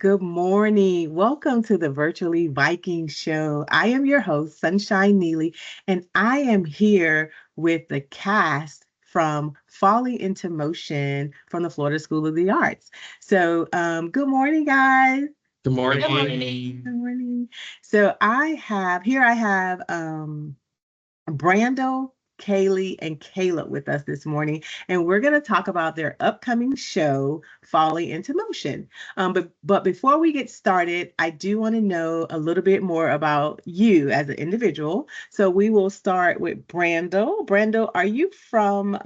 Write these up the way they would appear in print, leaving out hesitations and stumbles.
Good morning. Welcome to the Virtually Viking Show. I am your host, Sunshine Neely, and I am here with the cast from Falling into Motion from the Florida School of the Arts. Good morning, guys. Good Good morning. Good morning. morning. I have Brando, Kaylee, and Caleb with us this morning, and we're going to talk about their upcoming show, Falling into Motion. But before we get started, I do want to know a little bit more about you as an individual. So we will start with Brando. Brando, are you from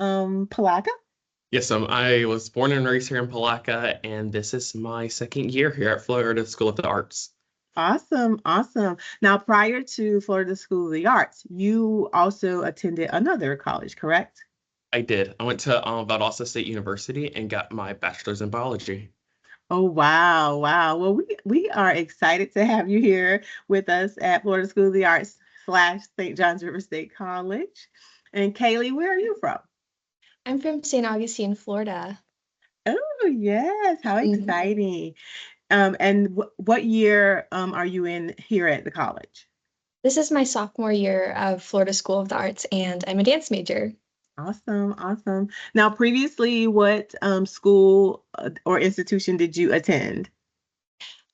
Palaca? Yes, I was born and raised here in Palaca, and this is my second year here at Florida School of the Arts. Awesome, awesome. Now, prior to Florida School of the Arts, you also attended another college, correct? I did. I went to Valdosta State University and got my bachelor's in biology. Oh, wow, wow. Well, we are excited to have you here with us at Florida School of the Arts / St. John's River State College. And Kaylee, where are you from? I'm from St. Augustine, Florida. Oh, yes, how Mhm. exciting. And what year are you in here at the college? This is my sophomore year of Florida School of the Arts, and I'm a dance major. Awesome, awesome. Now, previously, what school or institution did you attend?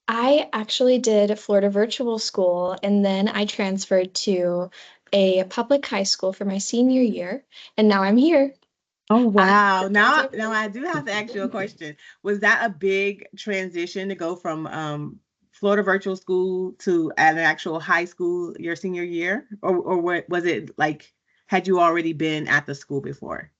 I actually did Florida Virtual School, and then I transferred to a public high school for my senior year, and now I'm here. Oh, I wow. dance Now I do have to ask you a question. Was that a big transition to go from Florida Virtual School to an actual high school your senior year? Or what was it like, had you already been at the school before?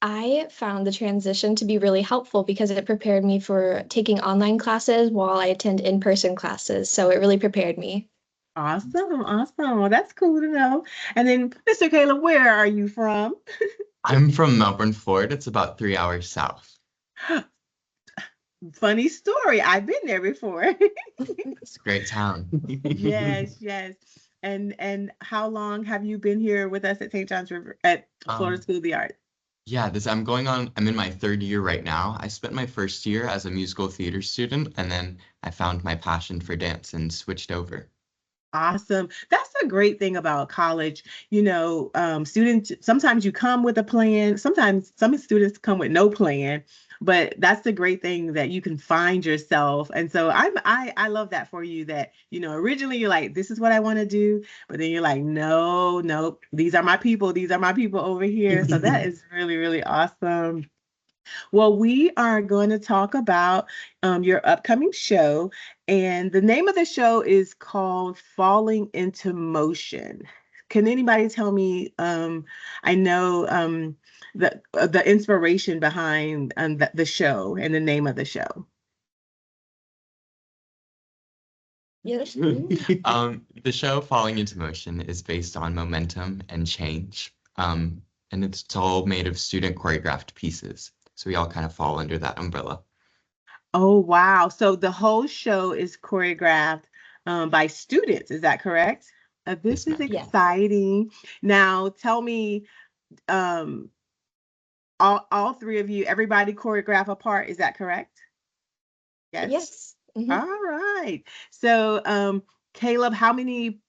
I found the transition to be really helpful because it prepared me for taking online classes while I attend in-person classes, so it really prepared me. Awesome, awesome. Well, that's cool to know. And then, Mr. Caleb, where are you from? I'm from Melbourne, Florida. It's about 3 hours south. Funny story. I've been there before. It's a great town. Yes, yes. And how long have you been here with us at St. John's River at Florida Um, School of the Arts? yeah, I'm in my third year right now. I spent my first year as a musical theater student, and then I found my passion for dance and switched over. Awesome. That's a great thing about college. Students, sometimes you come with a plan. Sometimes some students come with no plan, but that's the great thing that you can find yourself. And so I love that for you that, originally you're like, this is what I want to do, but then you're like, no, nope, these are my people. These are my people over here. So that is really, really awesome. Well, we are going to talk about your upcoming show, and the name of the show is called Falling into Motion. Can anybody tell me? I know the inspiration behind the show and the name of the show. Yes. The show Falling into Motion is based on momentum and change. And it's all made of student choreographed pieces. So we all kind of fall under that umbrella. Oh, wow. So the whole show is choreographed by students. Is that correct? This Yes, is ma'am. Yes. exciting. Now, tell me, um, all three of you, everybody choreograph a part. Is that correct? Yes. Yes. All right. So, Caleb, how many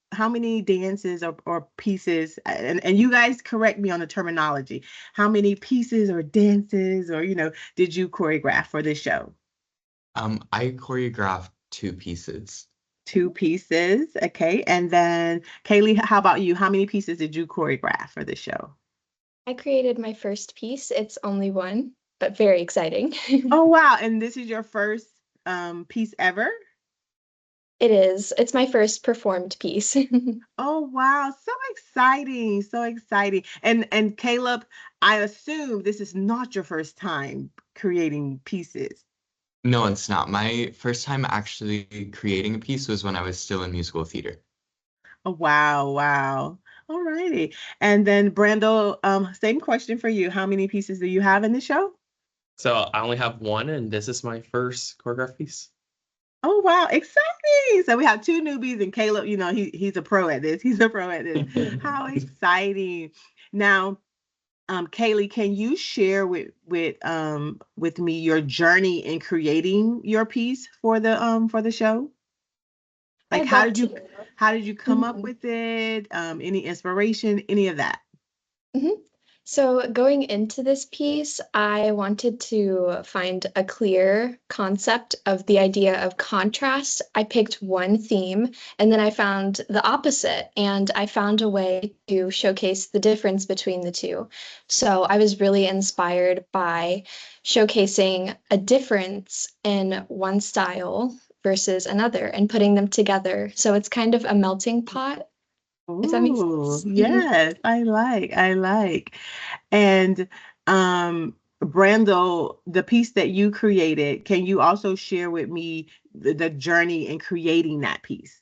dances or pieces, and you guys correct me on the terminology. How many pieces or dances or did you choreograph for this show? I choreographed two pieces. Two pieces. Okay. And then Kaylee, how about you? How many pieces did you choreograph for this show? I created my first piece. It's only one, but very exciting. Oh, wow. And this is your first piece ever? It is. It's my first performed piece. Oh, wow. So exciting. So exciting. And Caleb, I assume this is not your first time creating pieces. No, it's not. My first time actually creating a piece was when I was still in musical theater. Oh, wow, wow. All righty. And then Brando, same question for you. How many pieces do you have in the show? So I only have one, and this is my first choreographed piece. Oh, wow, exciting. So we have two newbies and Caleb, he's a pro at this. He's a pro at this. How exciting. Now, Kaylee, can you share with me your journey in creating your piece for the show? Like I'd love to. how did you come up Mhm. with it? Any inspiration, any of that? Mhm. So, going into this piece, I wanted to find a clear concept of the idea of contrast. I picked one theme and then I found the opposite, and I found a way to showcase the difference between the two. So, I was really inspired by showcasing a difference in one style versus another and putting them together. So, it's kind of a melting pot, if that makes Ooh, sense. yes, I like. And Brando, the piece that you created, can you also share with me the journey in creating that piece?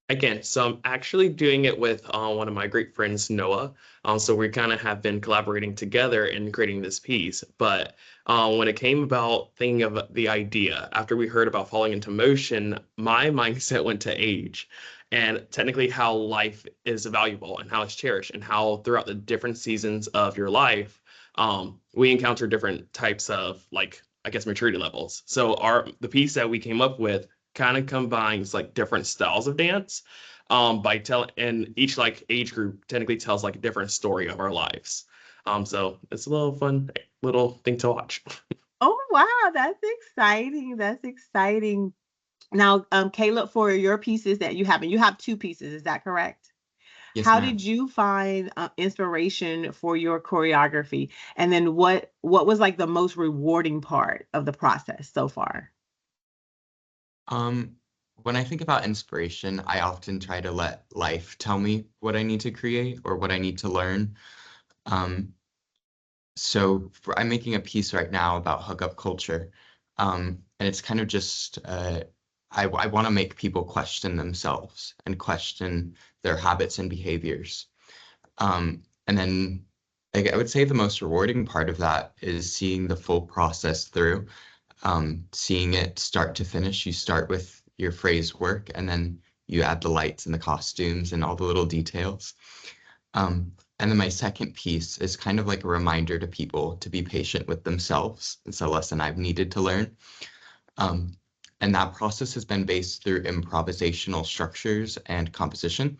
Again, so I'm actually doing it with one of my great friends, Noah. So we kind of have been collaborating together in creating this piece. But when it came about thinking of the idea, after we heard about falling into motion, my mindset went to age and technically how life is valuable and how it's cherished and how throughout the different seasons of your life, we encounter different types of like, I guess, maturity levels. So the piece that we came up with kind of combines like different styles of dance by telling, and each like age group technically tells like a different story of our lives. So it's a little fun little thing to watch. Oh wow, that's exciting. That's exciting. Now, Caleb, for your pieces that you have, and you have two pieces, is that correct? Yes, How did ma'am. you find inspiration for your choreography? And then what was like the most rewarding part of the process so far? Um, when I think about inspiration, I often try to let life tell me what I need to create or what I need to learn. Um, I'm making a piece right now about hookup culture. And it's kind of just I want to make people question themselves and question their habits and behaviors. And then I would say the most rewarding part of that is seeing the full process through, seeing it start to finish. You start with your phrase work and then you add the lights and the costumes and all the little details. And then my second piece is kind of like a reminder to people to be patient with themselves. It's a lesson I've needed to learn. Um, and that process has been based through improvisational structures and composition.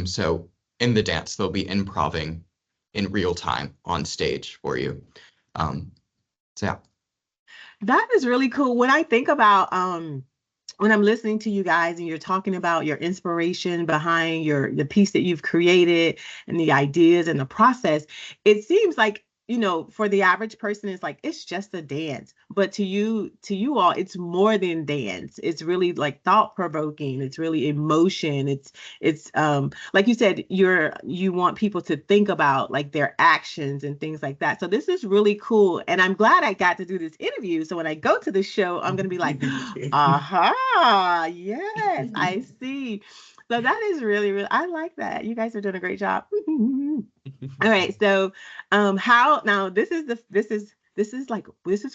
So in the dance, they'll be improving in real time on stage for you. Um, so yeah. That is really cool. When I think about when I'm listening to you guys and you're talking about your inspiration behind the piece that you've created and the ideas and the process, it seems like, for the average person, it's like it's just a dance. But to you all, it's more than dance. It's really like thought provoking. It's really emotion. It's like you said, you want people to think about like their actions and things like that. So this is really cool. And I'm glad I got to do this interview. So when I go to the show, I'm gonna be like, aha, yes, I see. So that is really, really, I like that. You guys are doing a great job. All right. So how now this is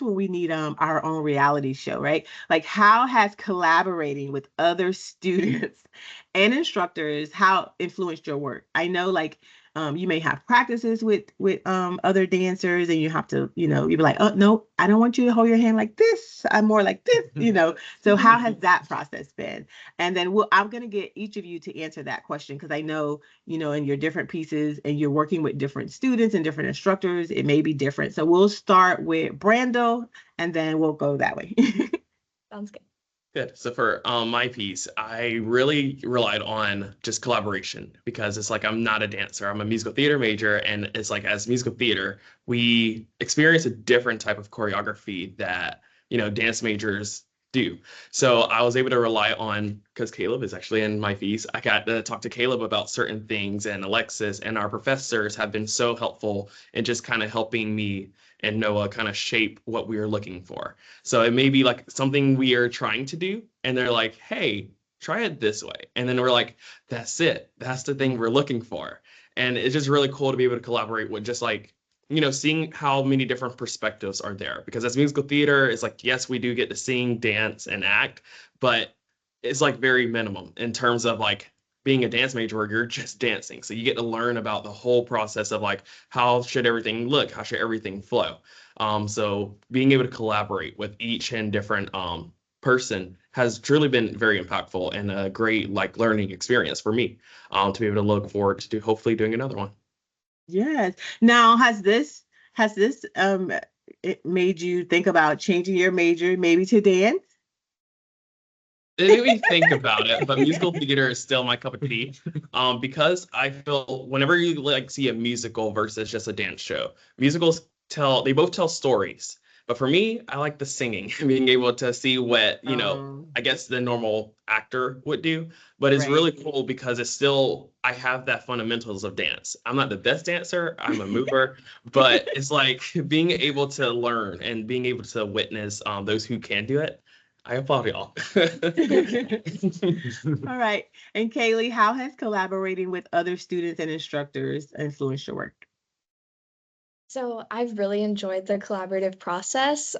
when we need our own reality show, right? Like how has collaborating with other students and instructors how influenced your work? I know like you may have practices with other dancers and you have to, you'd be like, oh no, I don't want you to hold your hand like this. I'm more like this. So how has that process been? And then I'm gonna get each of you to answer that question because I know in your different pieces and you're working with different students and different instructors, it may be different. So we'll start with Brando and then we'll go that way. Sounds good. Good. So for my piece, I really relied on just collaboration because it's like I'm not a dancer. I'm a musical theater major, and it's like as musical theater, we experience a different type of choreography that dance majors do. So I was able to rely on because Caleb is actually in my piece. I got to talk to Caleb about certain things, and Alexis and our professors have been so helpful in just kind of helping me and Noah kind of shape what we were looking for. So it may be like something we are trying to do, and they're like, hey, try it this way. And then we're like, that's it. That's the thing we're looking for. And it's just really cool to be able to collaborate with just like, seeing how many different perspectives are there. Because as musical theater, it's like, yes, we do get to sing, dance, and act, but it's like very minimum in terms of like being a dance major where you're just dancing. So you get to learn about the whole process of like how should everything look, how should everything flow. So being able to collaborate with each and different person has truly been very impactful and a great like learning experience for me to be able to look forward to hopefully doing another one. Yes. Now, has this it made you think about changing your major maybe to dance? It made me think about it, but musical theater is still my cup of tea. Because I feel whenever you like see a musical versus just a dance show, musicals they both tell stories. But for me, I like the singing, being able to see what, I guess the normal actor would do. But it's really Right. cool because it's still, I have that fundamentals of dance. I'm not the best dancer, I'm a mover, but it's like being able to learn and being able to witness those who can do it. I applaud y'all. All right. And Kaylee, how has collaborating with other students and instructors influenced your work? So I've really enjoyed the collaborative process.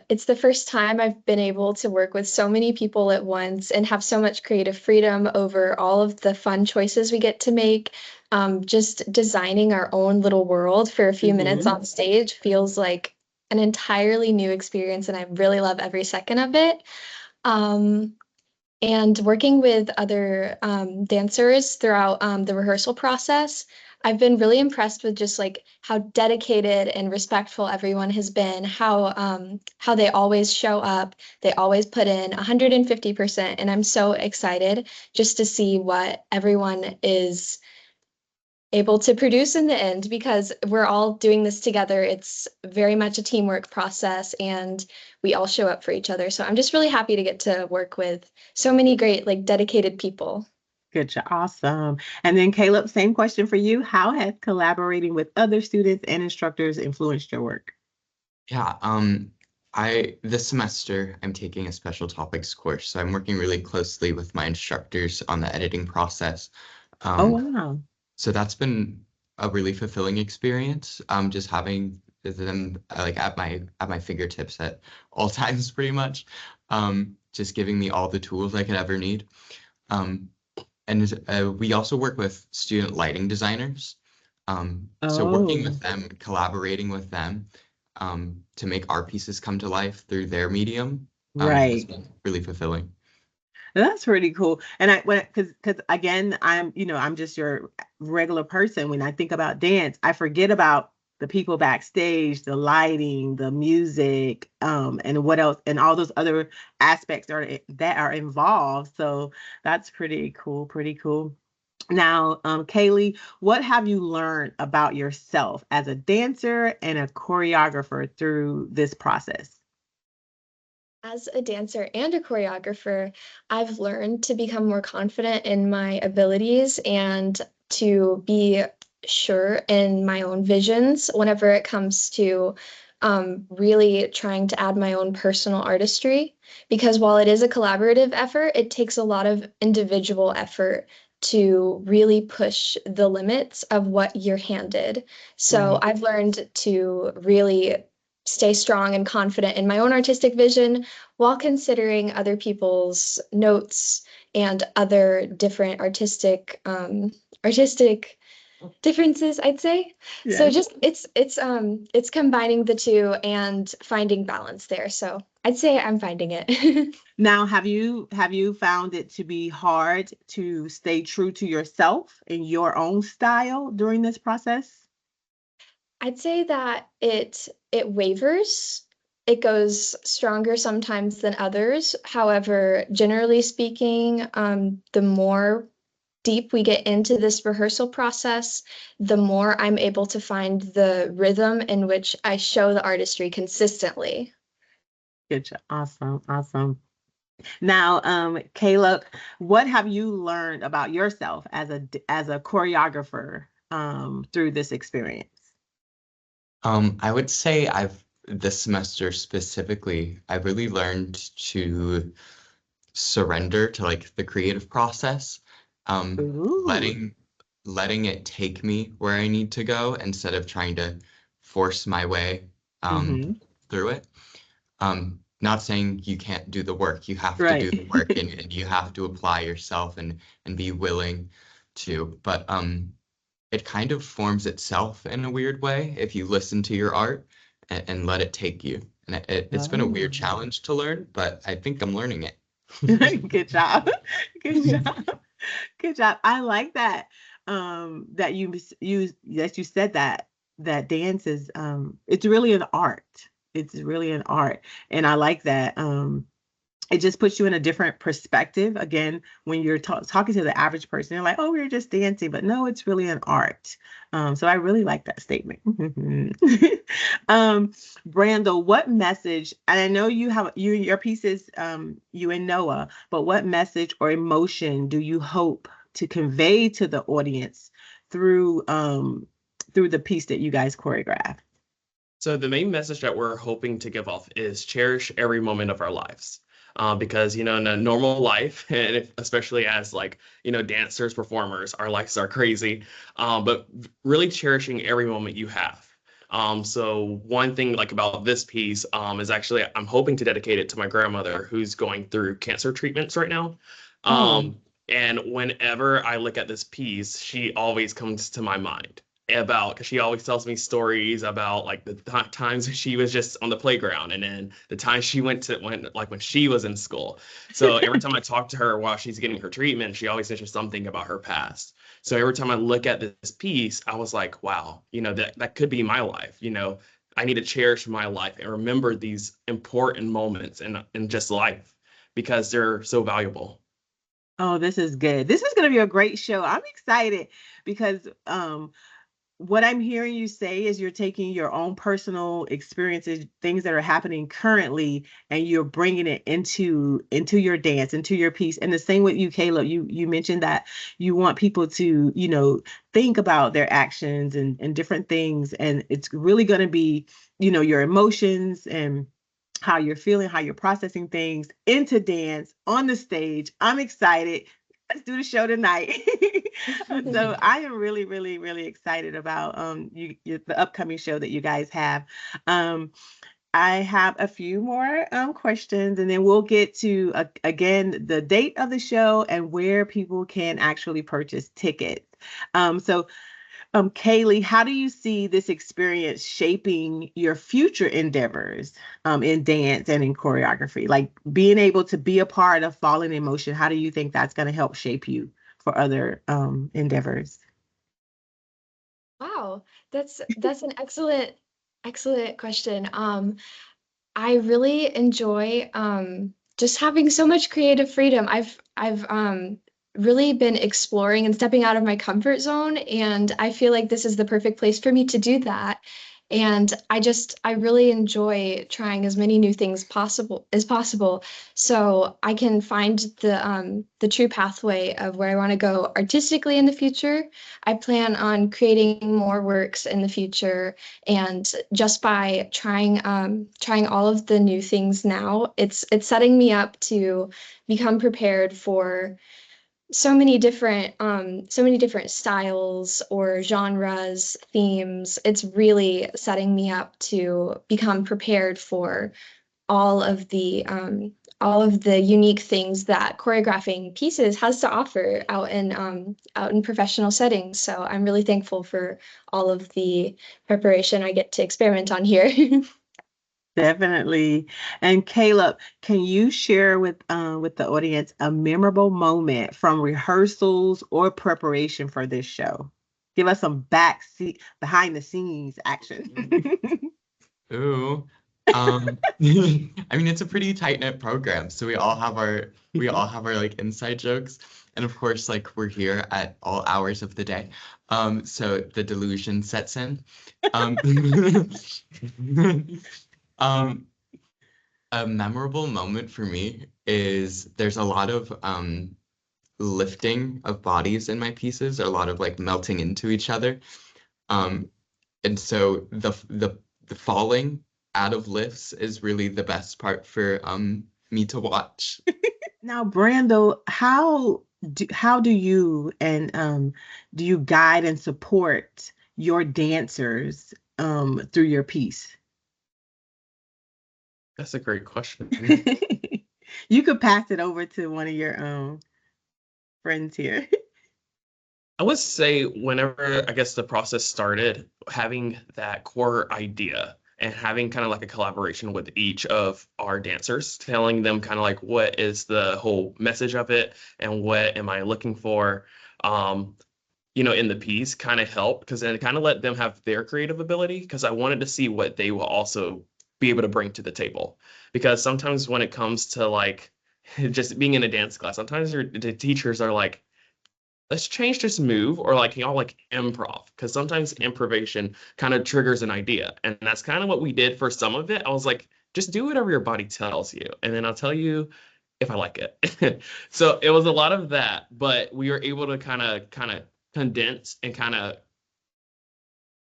It's the first time I've been able to work with so many people at once and have so much creative freedom over all of the fun choices we get to make. Just designing our own little world for a few minutes Hmm. on stage feels like an entirely new experience, and I really love every second of it. Um, and working with other dancers throughout the rehearsal process, I've been really impressed with just like how dedicated and respectful everyone has been, how they always show up, they always put in 150%, and I'm so excited just to see what everyone is able to produce in the end because we're all doing this together. It's very much a teamwork process and we all show up for each other. So I'm just really happy to get to work with so many great, like dedicated people. Good job. Awesome. And then Caleb, same question for you. How has collaborating with other students and instructors influenced your work? Yeah, this semester I'm taking a special topics course, so I'm working really closely with my instructors on the editing process. Oh, Um, wow. so that's been a really fulfilling experience. Just having them like at my fingertips at all times, pretty much. Just giving me all the tools I could ever need. Um, and we also work with student lighting designers. So working Oh, with them, collaborating with them, to make our pieces come to life through their medium, has right. been really fulfilling. That's pretty cool. And because again, I'm just your regular person. When I think about dance, I forget about the people backstage, the lighting, the music, and what else, and all those other aspects that are involved. So that's pretty cool, pretty cool. Now, Kaylee, what have you learned about yourself as a dancer and a choreographer through this process? As a dancer and a choreographer, I've learned to become more confident in my abilities and to be sure in my own visions whenever it comes to really trying to add my own personal artistry. Because while it is a collaborative effort, it takes a lot of individual effort to really push the limits of what you're handed. So Right. I've learned to really stay strong and confident in my own artistic vision while considering other people's notes and other different artistic differences, I'd say. So Yes. just it's combining the two and finding balance there. So I'd say I'm finding it. Now, have you found it to be hard to stay true to yourself and your own style during this process? I'd say that it wavers. It goes stronger sometimes than others. However, generally speaking, the more deep we get into this rehearsal process, the more I'm able to find the rhythm in which I show the artistry consistently. Good job. Awesome. Awesome. Now, Caleb, what have you learned about yourself as a choreographer through this experience? I would say this semester specifically, I've really learned to surrender to like the creative process, um, Ooh. letting letting it take me where I need to go instead of trying to force my way um, Mm-hmm. through it. not saying you can't do the work. You have to do the Right. work, and you have to apply yourself and be willing to. But it kind of forms itself in a weird way if you listen to your art and let it take you. And it's been a weird Oh. challenge to learn, but I think I'm learning it. Good job. Good job. Good job. I like that. That you said that dance is it's really an art. It's really an art. And I like that. It just puts you in a different perspective. Again, when you're talking to the average person, you're like, oh, we're just dancing. But no, it's really an art. So I really like that statement. Brandel, what message, and I know your piece is you and Noah, but what message or emotion do you hope to convey to the audience through the piece that you guys choreographed? So the main message that we're hoping to give off is cherish every moment of our lives. Because in a normal life, and especially as like dancers, performers, our lives are crazy. But really cherishing every moment you have. So one thing like about this piece is actually I'm hoping to dedicate it to my grandmother who's going through cancer treatments right now. Oh, And whenever I look at this piece, she always comes to my mind because she always tells me stories about like the times she was just on the playground and then the time she went to when she was in school. So every time I talk to her while she's getting her treatment, she always mentions something about her past. So every time I look at this piece, I was like, wow, that could be my life. I need to cherish my life and remember these important moments in just life because they're so valuable. oh, this is good. This is going to be a great show. I'm excited because what I'm hearing you say is you're taking your own personal experiences, things that are happening currently, and you're bringing it into your dance, into your piece. And the same with you, Caleb. You mentioned that you want people to, think about their actions and different things, and it's really going to be, your emotions and how you're feeling, how you're processing things into dance on the stage. I'm excited. Let's do the show tonight. So I am really, really, really excited about the upcoming show that you guys have. Um, I have a few more questions, and then we'll get to again the date of the show and where people can actually purchase tickets. So Kaylee, how do you see this experience shaping your future endeavors in dance and in choreography? Like being able to be a part of Falling in Motion, how do you think that's going to help shape you for other endeavors? Wow, that's an excellent question. I really enjoy just having so much creative freedom. I've really been exploring and stepping out of my comfort zone, and I feel like this is the perfect place for me to do that. And I really enjoy trying as many new things possible, so I can find the true pathway of where I want to go artistically in the future. I plan on creating more works in the future, and just by trying all of the new things now, it's setting me up to become prepared for so many different styles or genres, themes. It's really setting me up to become prepared for all of the um, all of the unique things that choreographing pieces has to offer out in professional settings. So I'm really thankful for all of the preparation I get to experiment on here. Definitely. And Caleb, can you share with the audience a memorable moment from rehearsals or preparation for this show? Give us some behind the scenes action. Ooh. I mean, it's a pretty tight-knit program, so we all have our like inside jokes. And of course, like we're here at all hours of the day. So the delusion sets in. Um, um, a memorable moment for me is there's a lot of lifting of bodies in my pieces, a lot of like melting into each other. Um, and so the falling out of lifts is really the best part for me to watch. Now, Brando, how do you and do you guide and support your dancers through your piece? That's a great question. You could pass it over to one of your friends here. I would say whenever I guess the process started, having that core idea and having kind of like a collaboration with each of our dancers, telling them kind of like what is the whole message of it and what am I looking for, um, in the piece kind of helped because then it kind of let them have their creative ability because I wanted to see what they will also be able to bring to the table. Because sometimes when it comes to like just being in a dance class, sometimes the teachers are like, let's change this move or like y'all like improv because sometimes improvisation kind of triggers an idea and that's kind of what we did for some of it. I was like, just do whatever your body tells you and then I'll tell you if I like it. So it was a lot of that, but we were able to kind of condense and kind of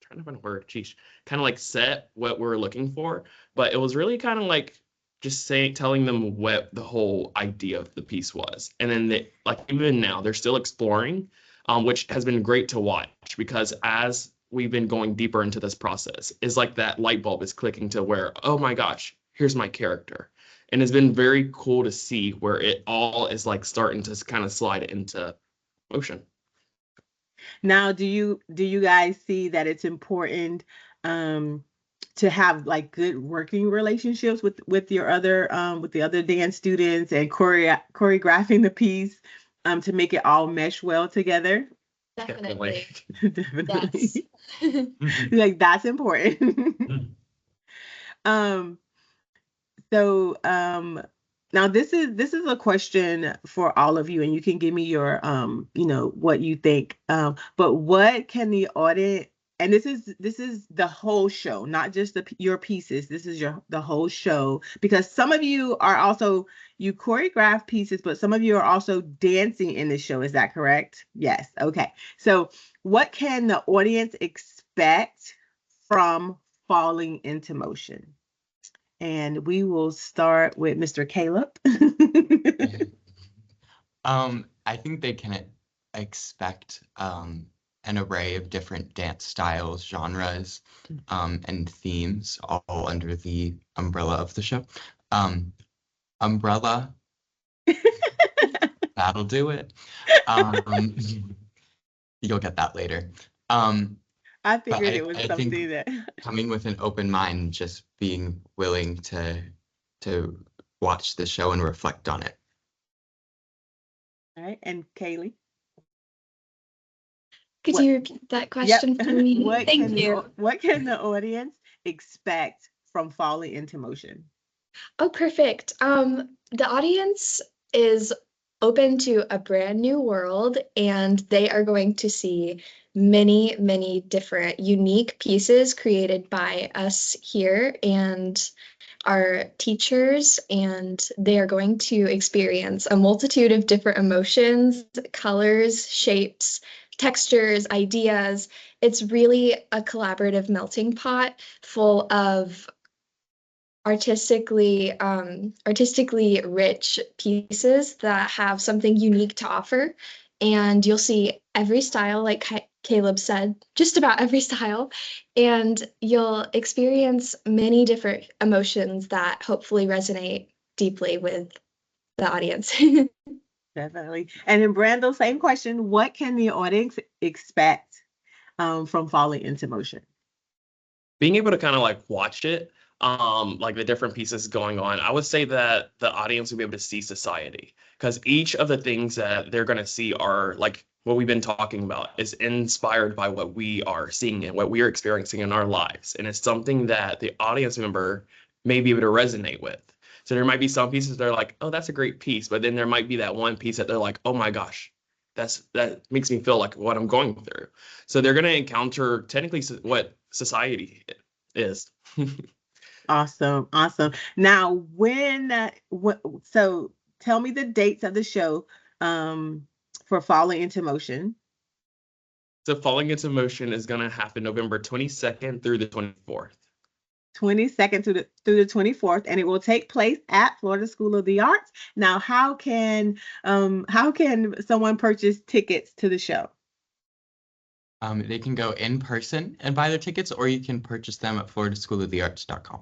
trying to find a word, geez, kind of like set what we're looking for. But it was really kind of like just saying, telling them what the whole idea of the piece was. And then they, like even now, they're still exploring, which has been great to watch because as we've been going deeper into this process, is like that light bulb is clicking to where, oh my gosh, here's my character. And it's been very cool to see where it all is like starting to kind of slide into motion. Now, do you guys see that it's important um to have like good working relationships with your other with the other dance students and choreographing the piece to make it all mesh well together? Definitely. Yes. Definitely. Like that's important. um So now this is a question for all of you, and you can give me your what you think. But what can the audience, and this is the whole show, not just your pieces. This is the whole show because some of you are also you choreograph pieces, but some of you are also dancing in the show. Is that correct? Yes. Okay. So what can the audience expect from falling into motion? And we will start with Mr. Caleb. I think they can expect an array of different dance styles, genres, and themes, all under the umbrella of the show. Umbrella, that'll do it. Um, you'll get that later. I But figured it was I think something that. coming with an open mind, just being willing to watch the show and reflect on it. All right, and Kaylee. Could What? you repeat that Yep. question for me? What Thank can you. what can the audience expect from falling into motion? Oh, perfect. The audience is open to a brand new world, and they are going to see many, many different unique pieces created by us here and our teachers, and they are going to experience a multitude of different emotions, colors, shapes, textures, ideas. It's really a collaborative melting pot full of artistically rich pieces that have something unique to offer. And you'll see every style, like Caleb said, just about every style. And you'll experience many different emotions that hopefully resonate deeply with the audience. Definitely. And in Brando, same question. What can the audience expect from falling into motion? Being able to kind of like watch it, like the different pieces going on, I would say that the audience will be able to see society because each of the things that they're going to see are like what we've been talking about is inspired by what we are seeing and what we are experiencing in our lives. And it's something that the audience member may be able to resonate with. So there might be some pieces that are like, oh, that's a great piece. But then there might be that one piece that they're like, oh my gosh, that makes me feel like what I'm going through. So they're going to encounter technically what society is. Awesome, awesome. Now, so tell me the dates of the show for Falling into Motion. So Falling into Motion is going to happen November 22nd through the 24th. 22nd through the 24th, and it will take place at Florida School of the Arts. Now, how can someone purchase tickets to the show? They can go in person and buy their tickets, or you can purchase them at floridaschoolofthearts.com.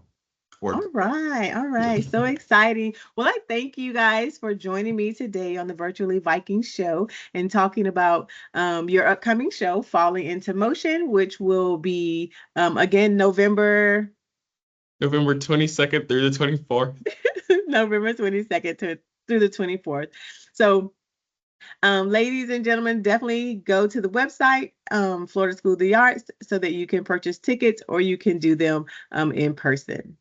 work. All right. All right. So exciting. Well, I thank you guys for joining me today on the Virtually Viking show and talking about your upcoming show, Falling into Motion, which will be again November 22nd through the 24th. November 22nd through the 24th. So ladies and gentlemen, definitely go to the website, Florida School of the Arts, so that you can purchase tickets or you can do them in person.